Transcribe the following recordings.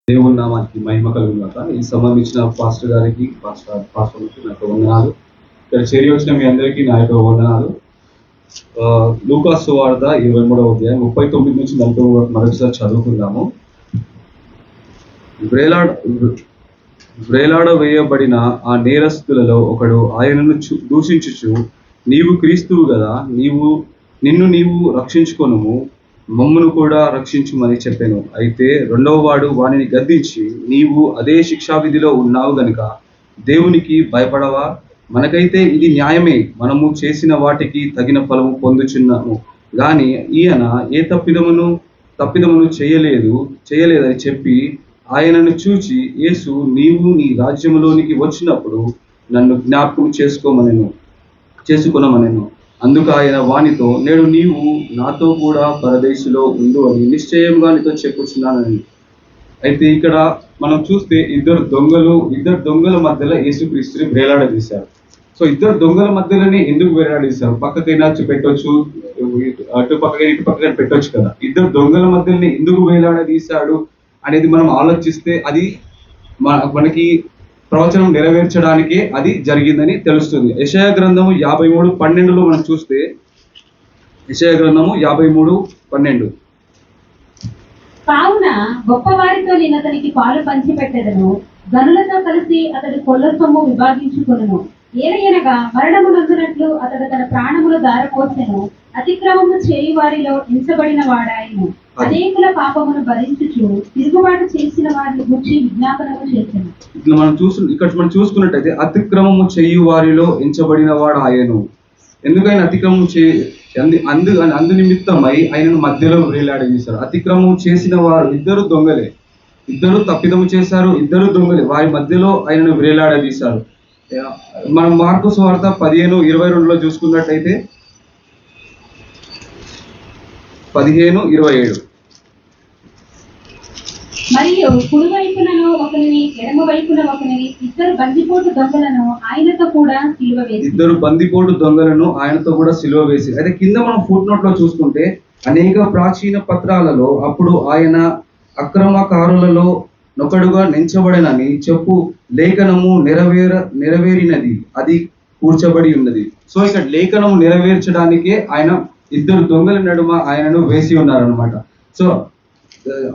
దేవుని నామానికి మహిమ కలుగుగాక. ఈ సంబంధించిన పాస్టర్ గారికి, పాస్టర్కి నా యొక్క వందనాలు. ఇక్కడ చేరి వచ్చిన మీ అందరికీ నా యొక్క వందనాలు. లూకా సువార్త 23వ అధ్యాయం 39 నుంచి 40 వరకు మరొకసారి చదువుకుందాము. వ్రేలాడ వేయబడిన ఆ నేరస్తులలో ఒకడు ఆయనను దూషించుచు, నీవు క్రీస్తువు కదా, నిన్ను నీవు రక్షించుకొనుము, మమ్మును కూడా రక్షించుమని చెప్పాను. అయితే రెండవ వాడు వానిని గద్దించి, నీవు అదే శిక్షావిధిలో ఉన్నావు గనుక దేవునికి భయపడవా? మనకైతే ఇది న్యాయమే, మనము చేసిన వాటికి తగిన ఫలము పొందుచున్నాము. గాని ఈయన ఏ తప్పిదమును చేయలేదని చెప్పి ఆయనను చూచి, యేసు, నీవు నీ రాజ్యములోనికి వచ్చినప్పుడు నన్ను జ్ఞాపకం చేసుకొనమనెను. అందుకు ఆయన వానితో, నేడు నీవు నాతో కూడా పరదేశులో ఉండు అని నిశ్చయంగా నీతో చెప్పుచున్నానని. అయితే ఇక్కడ మనం చూస్తే ఇద్దరు దొంగల మధ్యలో యేసుక్రీస్తుని వేలాడదీశారు. సో ఇద్దరు దొంగల మధ్యలోనే ఎందుకు వేలాడదీశారు? పక్కకైనా పెట్టొచ్చు, ఇటు పక్కన పెట్టొచ్చు కదా. ఇద్దరు దొంగల మధ్యలోనే ఎందుకు వేలాడదీశాడు అనేది మనం ఆలోచిస్తే అది మనకి ప్రవచనం నెరవేర్చడానికే అది జరిగిందని తెలుస్తుంది. యెషయా గ్రంథము 53:12 మనం చూస్తే, యెషయా గ్రంథము 53:12, కావున గొప్పవారితో నేను అతనికి పాలు పంచిపెట్టెదను, గనులతో కలిసి అతడు కొల్ల సొమ్ము విభాగించుకొనును. ఏలయనగా మరణము నందునట్లు అతడు తన ప్రాణములు దారపోసెను, అతిక్రమము చేయి వారిలో ఎంచబడిన వాడాయను. అనేకుల పాపమును భరించుచు తిరుగుబాటు చేసిన వారిని గురించి విజ్ఞాపనము చేసెను. ఇక్కడ మనం చూసుకున్నట్టయితే అతిక్రమము చేయు వారిలో ఎంచబడిన వాడు ఆయను. ఎందుకైనా అతిక్రమం అందు నిమిత్తమై ఆయనను మధ్యలో వేలాడదీశారు. అతిక్రమం చేసిన వారు ఇద్దరు దొంగలే, ఇద్దరు తప్పిదము చేశారు, ఇద్దరు దొంగలే, వారి మధ్యలో ఆయనను వేలాడదీశారు. మనం మార్కు సువార్త 15:22 చూసుకున్నట్టయితే 15:27, మరియు కుడి వైపునను ఒకరిని ఎడమ వైపున ఒకరిని ఇద్దరు బందిపోటు దొంగలను ఆయనతో కూడా సిలువ వేసి. అయితే కింద మనం ఫుట్ నోట్ లో చూసుకుంటే అనేక ప్రాచీన పత్రాలలో అప్పుడు ఆయన అక్రమకారులలో నొకడుగా నించబడినని చెప్పు లేఖనము నెరవేరినది, అది కూర్చబడి ఉన్నది. సో ఇక్కడ లేఖనము నెరవేర్చడానికే ఆయన ఇద్దరు దొంగల నడుమ ఆయనను వేసి ఉన్నారనమాట. సో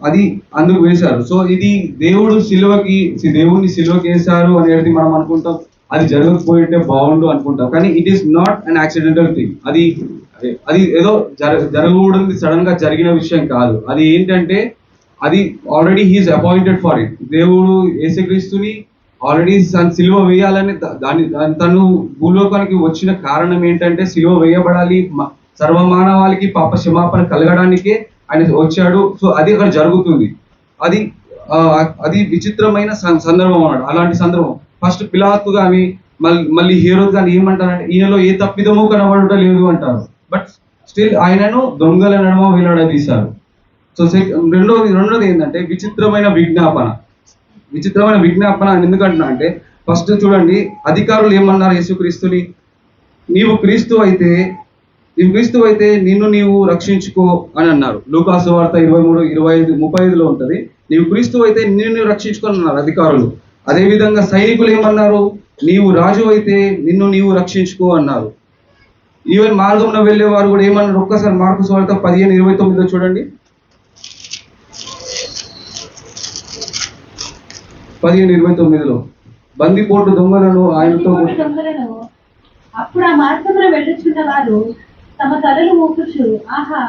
అది అందుకు వేశారు. సో ఇది దేవుణ్ణి సిలువకి వేశారు అనేది మనం అనుకుంటాం, అది జరగకపోయింటే బాగుండు అనుకుంటాం. కానీ it is not an accidental thing. అది ఏదో జరగకూడదు సడన్ గా జరిగిన విషయం కాదు. అది ఏంటంటే అది already he's appointed for it. దేవుడు యేసుక్రీస్తుని ఆల్రెడీ సిలువ వేయాలని తను భూలోకానికి వచ్చిన కారణం ఏంటంటే సిలువ వేయబడాలి, సర్వమానవాళికి పాప క్షమాపణ కలగడానికే ఆయన వచ్చాడు. సో అది అక్కడ జరుగుతుంది. అది విచిత్రమైన సందర్భం అన్నాడు. అలాంటి సందర్భం ఫస్ట్ పిలాతు కానీ మళ్ళీ హీరోస్ కానీ ఏమంటారంటే, ఈయనలో ఏ తప్పిదము కనబడుట లేదు అంటారు. బట్ స్టిల్ ఆయనను దొంగల నడుమ వేలాడదీశారు. సో రెండోది ఏంటంటే విచిత్రమైన విజ్ఞాపన ఎందుకంటున్నా అంటే, ఫస్ట్ చూడండి, అధికారులు ఏమన్నారు యేసుక్రీస్తుని, నీవు క్రీస్తు అయితే నిన్ను నీవు రక్షించుకో అని అన్నారు. లూకా సువార్త 23:25-35 ఉంటది. నీవు క్రీస్తు అయితే నిన్ను రక్షించుకొని అన్నారు అధికారులు. అదేవిధంగా సైనికులు ఏమన్నారు, నీవు రాజు అయితే నిన్ను నీవు రక్షించుకో అన్నారు. ఈవెన్ మార్గంలో వెళ్ళే వారు కూడా ఏమన్నారు, ఒక్కసారి మార్కు సువార్త 15:29 చూడండి. 15:29 బందిపోటు దొంగలను ఆయనతో అప్పుడు ఆ మార్గంలో వెళ్ళుచున్న వారు తమ తలలు ఊపుచు, ఆహా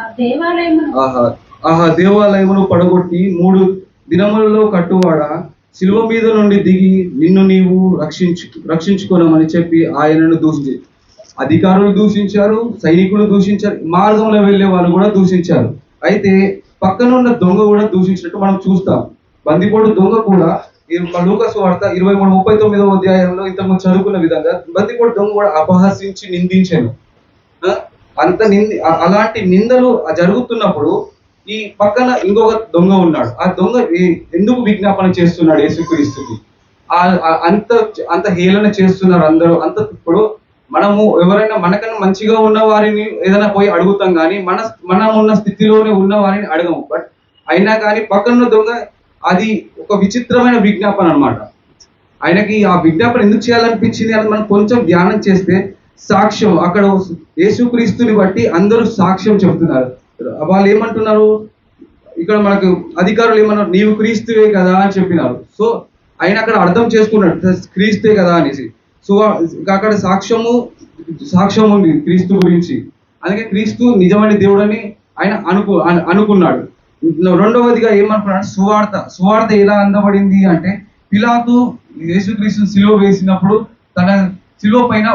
దేవాలయమును పడగొట్టి 3 దినములలో కట్టువాడా, శిలువ మీద నుండి దిగి నిన్ను నీవు రక్షించుకోనమని చెప్పి ఆయనను దూషించారు. అధికారులు దూషించారు, సైనికులు దూషించారు, మార్గంలో వెళ్ళే వాళ్ళు కూడా దూషించారు. అయితే పక్కన ఉన్న దొంగ కూడా దూషించినట్టు మనం చూస్తాం. బందిపోటు దొంగ కూడా లూకా సువార్త 23:39 అధ్యాయంలో ఇంతకుముందు చదువుకున్న విధంగా బందిపోటు దొంగ కూడా అపహసించి నిందించాను. అలాంటి నిందలు జరుగుతున్నప్పుడు ఈ పక్కన ఇంకొక దొంగ ఉన్నాడు. ఆ దొంగ ఎందుకు విజ్ఞాపన చేస్తున్నాడు యేసుక్రీస్తుకి? అంత హేళన చేస్తున్నారు అందరూ. ఇప్పుడు మనము ఎవరైనా మనకన్నా మంచిగా ఉన్న వారిని ఏదైనా పోయి అడుగుతాం, కానీ మనం ఉన్న స్థితిలోనే ఉన్న వారిని అడగము. బట్ అయినా కానీ పక్కన దొంగ అది ఒక విచిత్రమైన విజ్ఞాపన అన్నమాట. ఆయనకి ఆ విజ్ఞాపన ఎందుకు చేయాలనిపించింది అని మనం కొంచెం ధ్యానం చేస్తే, సాక్ష్యం అక్కడ యేసుక్రీస్తుని బట్టి అందరూ సాక్ష్యం చెప్తున్నారు. వాళ్ళు ఏమంటున్నారు, ఇక్కడ మనకు అధికారులు ఏమన్నారు, నీవు క్రీస్తువే కదా అని చెప్పినారు. సో ఆయన అక్కడ అర్థం చేసుకున్నాడు క్రీస్తే కదా అనేసి. సో అక్కడ సాక్ష్యం ఉంది క్రీస్తు గురించి. అందుకే క్రీస్తు నిజమైన దేవుడని ఆయన అనుకున్నాడు. రెండవదిగా ఏమనుకున్నాడు, సువార్త ఎలా అందబడింది అంటే, పిలాతు యేసుక్రీస్తు సిలువ వేసినప్పుడు తన సిలువ పైన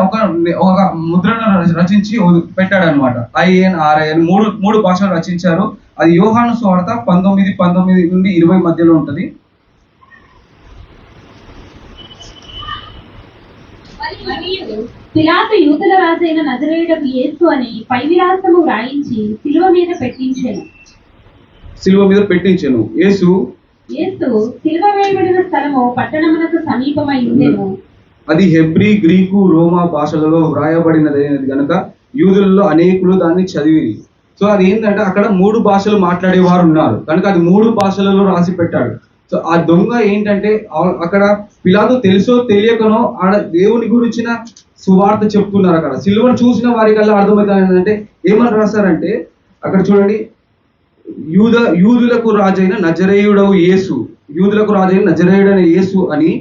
ఒక ముద్రను రచించి పెట్టాడు అనమాట. INRIN మూడు భాషలు రచించారు. అది యోహాను సువార్త 19 నుండి 20 మధ్యలో ఉంటది. పిలాతు యూదుల రాజైన నజరేయుడకు యేసు అని పై విలాసము వ్రాయించి శిలువ మీద పెట్టించెను. యేసు శిలువ వేయబడిన స్థలము పట్టణమునకు సమీపమై ఉండెను. అది హెబ్రీ, గ్రీకు, రోమా భాషలలో వ్రాయబడినది కనుక యూదులలో అనేకులు దాన్ని చదివి. సో అది ఏంటంటే అక్కడ 3 భాషలు మాట్లాడేవారు ఉన్నారు కనుక అది 3 భాషలలో రాసి పెట్టాడు. సో ఆ దొంగ ఏంటంటే అక్కడ పిలాతు తెలుసో తెలియకనో ఆడ దేవుని గురించిన సువార్త చెప్తున్నారు. అక్కడ సిలువను చూసిన వారికల్లా అర్థమవుతుంది ఏంటంటే, ఏమని రాశారంటే అక్కడ చూడండి, యూదులకు రాజైన నజరేయుడవు యేసు, యూదులకు రాజైన నజరేయుడైన యేసు అని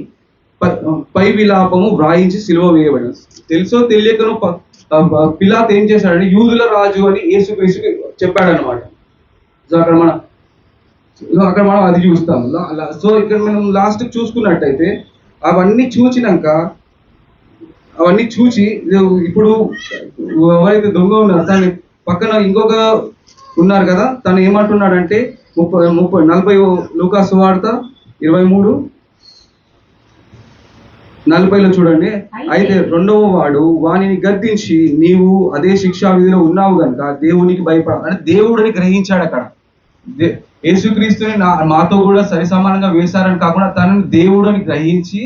పై విలాపము వ్రాయించి సిలువ వేయబడింది. తెలుసో తెలియకనో పిలాతు ఏం చేశాడంటే యూదుల రాజు అని యేసుక్రీస్తుకి చెప్పాడనమాట. సో అక్కడ మనం అది చూస్తాం. సో ఇక్కడ మనం లాస్ట్ చూసుకున్నట్టయితే అవన్నీ చూసి ఇప్పుడు ఎవరైతే దొంగ ఉన్నారు తను పక్కన ఇంకొక ఉన్నారు కదా, తను ఏమంటున్నాడంటే 40 లూకా సువార్త 23:40 చూడండి. అయితే రెండవ వాడు వానిని గద్దించి, నీవు అదే శిక్షా విధిలో ఉన్నావు కనుక దేవునికి భయపడ అంటే దేవుడిని గ్రహించాడు. అక్కడ యేసుక్రీస్తుని మాతో కూడా సరి సమానంగా వేశారని కాకుండా తనని దేవుడిని గ్రహించి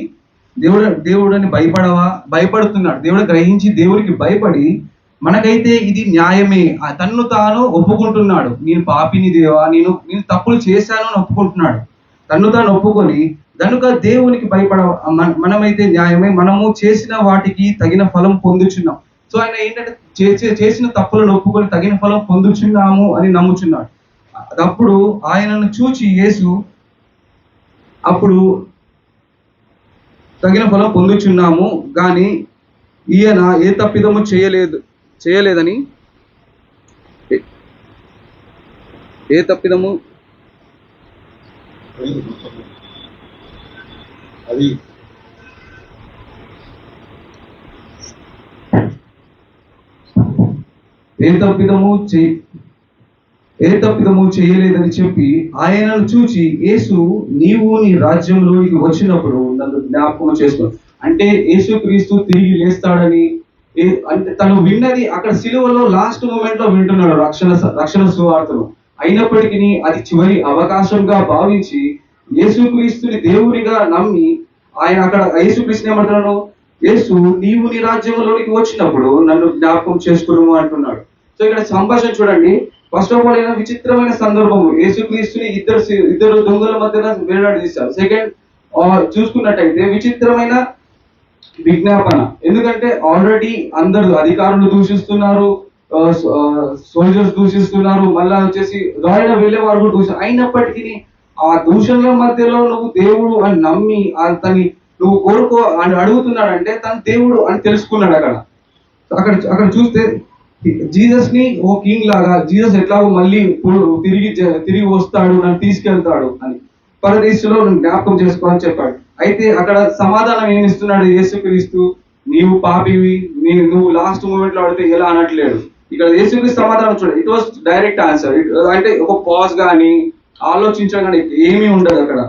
దేవుడిని భయపడుతున్నాడు. దేవుడు గ్రహించి దేవుడికి భయపడి, మనకైతే ఇది న్యాయమే, తన్ను తాను ఒప్పుకుంటున్నాడు. నేను పాపిని దేవా, నేను తప్పులు చేశాను అని ఒప్పుకుంటున్నాడు. తన్ను తాను ఒప్పుకొని కనుక దేవునికి మనమైతే న్యాయమే, మనము చేసిన వాటికి తగిన ఫలం పొందుచున్నాం. సో ఆయన ఏంటంటే చేసిన తప్పులను ఒప్పుకొని తగిన ఫలం పొందుచున్నాము అని నమ్ముచున్నాడు. అప్పుడు ఆయనను చూచి యేసు అప్పుడు తగిన ఫలం పొందుచున్నాము కానీ ఈయన ఏ తప్పిదము చేయలేదని ఏ తప్పిదము అది ఏ తప్పిదము చేయలేదని చెప్పి ఆయనను చూచి యేసు, నీవు నీ రాజ్యంలోకి వచ్చినప్పుడు నన్ను జ్ఞాపకం చేసుకో. అంటే యేసుక్రీస్తు తిరిగి లేస్తాడని అంటే తను విన్నది అక్కడ సిలువలో లాస్ట్ మూమెంట్ లో వింటున్నాడు రక్షణ సువార్తను. అయినప్పటికీ అది చివరి అవకాశంగా భావించి యేసుక్రీస్తుని దేవునిగా నమ్మి ఆయన అక్కడ యేసుక్రీస్తుని ఏమంటున్నాడు, యేసు నీవు నీ రాజ్యంలోనికి వచ్చినప్పుడు నన్ను జ్ఞాపకం చేసుకును అంటున్నాడు. సో ఇక్కడ సంభాషణ చూడండి. ఫస్ట్ ఆఫ్ ఆల్ విచిత్రమైన సందర్భము, యేసుక్రీస్తుని ఇద్దరు దొంగల మధ్యన వేలాడదీశారు. సెకండ్ చూసుకున్నట్టయితే విచిత్రమైన విజ్ఞాపన. ఎందుకంటే ఆల్రెడీ అందరు అధికారులు దూషిస్తున్నారు, సోల్జర్స్ దూషిస్తున్నారు, మళ్ళా వచ్చేసి రాయన వెళ్ళే వారు కూడా దూషి. అయినప్పటికీ ఆ దూషణల మధ్యలో నువ్వు దేవుడు అని నమ్మి అతని నువ్వు కోరుకో అని అడుగుతున్నాడంటే తను దేవుడు అని తెలుసుకున్నాడు. అక్కడ చూస్తే జీసస్ ని ఓ కింగ్ లాగా, జీసస్ ఎట్లాగో మళ్ళీ తిరిగి వస్తాడు, నన్ను తీసుకెళ్తాడు అని పరదేశంలో జ్ఞాపకం చేసుకోవాలని చెప్పాడు. అయితే అక్కడ సమాధానం ఏమి ఇస్తున్నాడు యేసుక్రీస్తు, నీవు పాపివి, నువ్వు లాస్ట్ మూమెంట్ లో అడిగితే ఎలా అనట్లేడు. ఇక్కడ యేసుక్రీస్తు సమాధానం చూడండి, ఇట్ వాస్ డైరెక్ట్ ఆన్సర్. అంటే ఒక పాజ్ కానీ ఆలోచించడం కానీ ఏమీ ఉండదు అక్కడ.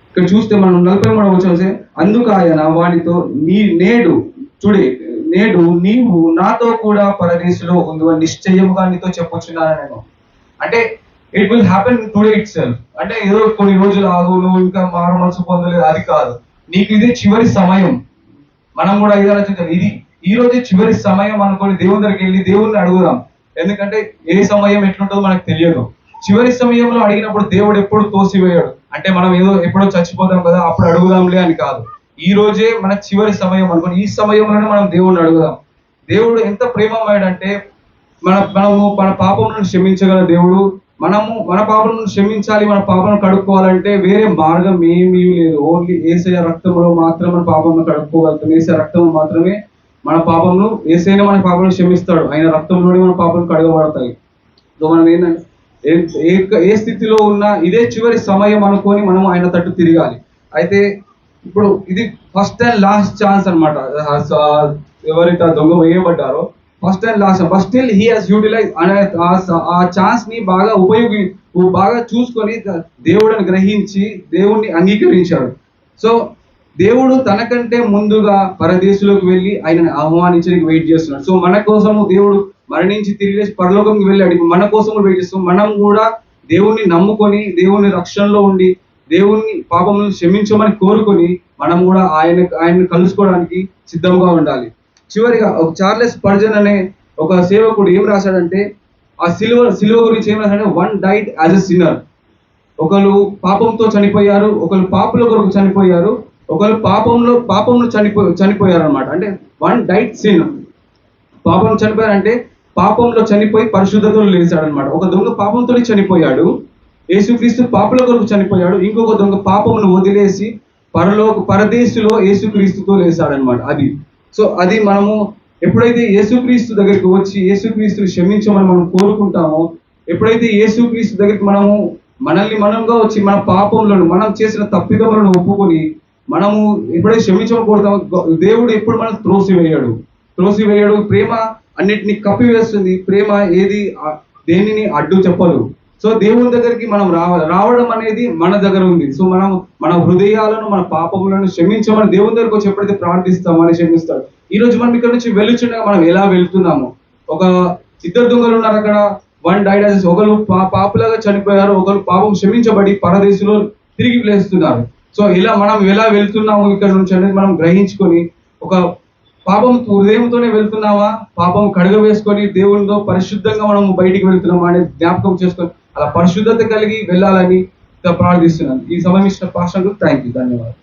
ఇక్కడ చూస్తే మనం 43 వచ్చే, అందుకు ఆయన వానితో నేడు నీవు నాతో కూడా పరదేశంలో ఉందని నిశ్చయముగా నీతో చెప్పుచున్నాను నేను. అంటే it will happen today it self. అంటే ఏదో కొన్ని రోజులు ఆగు, నువ్వు ఇంకా మారు మనసు పొందలేదు, అది కాదు. నీకు ఇదే చివరి సమయం. మనం కూడా ఇది ఆలోచించాలి, ఇది ఈ రోజే చివరి సమయం అనుకొని దేవుని దగ్గరికి వెళ్ళి దేవుణ్ణి అడుగుదాం. ఎందుకంటే ఏ సమయం ఎట్లుంటుందో మనకు తెలియదు. చివరి సమయంలో అడిగినప్పుడు దేవుడు ఎప్పుడు తోసివేయడు. అంటే మనం ఏదో ఎప్పుడో చచ్చిపోతాం కదా అప్పుడు అడుగుదాంలే అని కాదు. ఈ రోజే మన చివరి సమయం అనుకోని ఈ సమయంలోనే మనం దేవుడిని అడుగుదాం. దేవుడు ఎంత ప్రేమమయుడంటే మన పాపములను క్షమించగల దేవుడు. మన పాపములను క్షమించాలి, మన పాపను కడుక్కోవాలంటే వేరే మార్గం ఏమీ లేదు. ఓన్లీ యేసయ్య రక్తంలో మాత్రమే మన పాపమును కడుక్కోగలుగుతాం. యేసయ్య రక్తం మాత్రమే మన పాపమును, యేసయ్యనే మన పాపములను క్షమిస్తాడు. ఆయన రక్తంలోనే మన పాపములు కడగబడతాయి. సో మనం ఏంటంటే ఏ స్థితిలో ఉన్నా ఇదే చివరి సమయం అనుకొని మనం ఆయన తట్టు తిరగాలి. అయితే ఇప్పుడు ఇది ఫస్ట్ అండ్ లాస్ట్ ఛాన్స్ అనమాట. ఎవరైతే ఆ దొంగ వేయబడ్డారో first and last, but still he has utilize ఆ ఛాన్స్ ని బాగా చూసుకొని దేవుడిని గ్రహించి దేవుణ్ణి అంగీకరించాడు. సో దేవుడు తనకంటే ముందుగా పరదేశంలోకి వెళ్ళి ఆయనని ఆహ్వానించడానికి వెయిట్ చేస్తున్నాడు. సో మన కోసము దేవుడు మరణించి తిరిగి లేచి పరలోకంకి వెళ్ళాడు. మన కోసం వెయిట్ చేస్తాం. మనం కూడా దేవుణ్ణి నమ్ముకొని దేవుని రక్షణలో ఉండి దేవుణ్ణి పాపములను క్షమించమని కోరుకొని మనం కూడా ఆయన్ని కలుసుకోవడానికి సిద్ధంగా ఉండాలి. చివరిగా ఒక చార్లెస్ స్పర్జన్ అనే ఒక సేవకుడు ఏం రాశాడంటే ఆ సిలువ గురించి ఏం రాశాడంటే, one died as a sinner. ఒకరు పాపంతో చనిపోయారు, ఒకరు పాపుల కొరకు చనిపోయారు, ఒకరు పాపంలో చనిపోయారు అనమాట. అంటే వన్ డైడ్ సిన్, పాపం చనిపోయారంటే పాపంలో చనిపోయి పరిశుద్ధతలో లేచాడనమాట. ఒక దొంగ పాపంతో చనిపోయాడు, యేసుక్రీస్తు పాపుల కొరకు చనిపోయాడు. ఇంకొక దొంగ పాపమును వదిలేసి పరదేశులో యేసుక్రీస్తుతో లేచాడనమాట. సో అది మనము ఎప్పుడైతే యేసుక్రీస్తు దగ్గరికి వచ్చి యేసుక్రీస్తుని క్షమించమని మనం కోరుకుంటామో, ఎప్పుడైతే యేసుక్రీస్తు దగ్గరికి మనల్ని మనంగా వచ్చి మన పాపములను, మనం చేసిన తప్పిదములను ఒప్పుకొని మనము ఎప్పుడైతే క్షమించమని కోరుతామో, దేవుడు ఎప్పుడు మనం త్రోసివేయడు. ప్రేమ అన్నిటిని కప్పివేస్తుంది. ప్రేమ దేనిని అడ్డు చెప్పదు. సో దేవుని దగ్గరికి మనం రావడం అనేది మన దగ్గర ఉంది. సో మనం మన హృదయాలను, మన పాపములను క్షమించమని దేవుని దగ్గరకు వచ్చి ఎప్పుడైతే ప్రార్థిస్తామో అని క్షమిస్తాడు. ఈ రోజు మనం ఇక్కడ నుంచి వెళ్ళుచుండగా మనం ఎలా వెళ్తున్నాము? ఒక ఇద్దరు దొంగలు ఉన్నారు అక్కడ. వన్ డైడ్ యాజ్, ఒకరు పాపులాగా చనిపోయారు, ఒకరు పాపం క్షమించబడి పరదేశంలో తిరిగి లేస్తున్నారు. సో మనం ఎలా వెళ్తున్నాము ఇక్కడ నుంచి అనేది మనం గ్రహించుకొని, ఒక పాపం హృదయంతోనే వెళ్తున్నామా, పాపం కడుగ వేసుకొని దేవునితో పరిశుద్ధంగా మనం బయటికి వెళ్తున్నామా అనేది జ్ఞాపకం చేసుకొని అలా పరిశుద్ధత కలిగి వెళ్ళాలని ప్రార్థిస్తున్నాను. ఈ సమయం ఇచ్చిన పాస్టర్కు థ్యాంక్ యూ, ధన్యవాదాలు.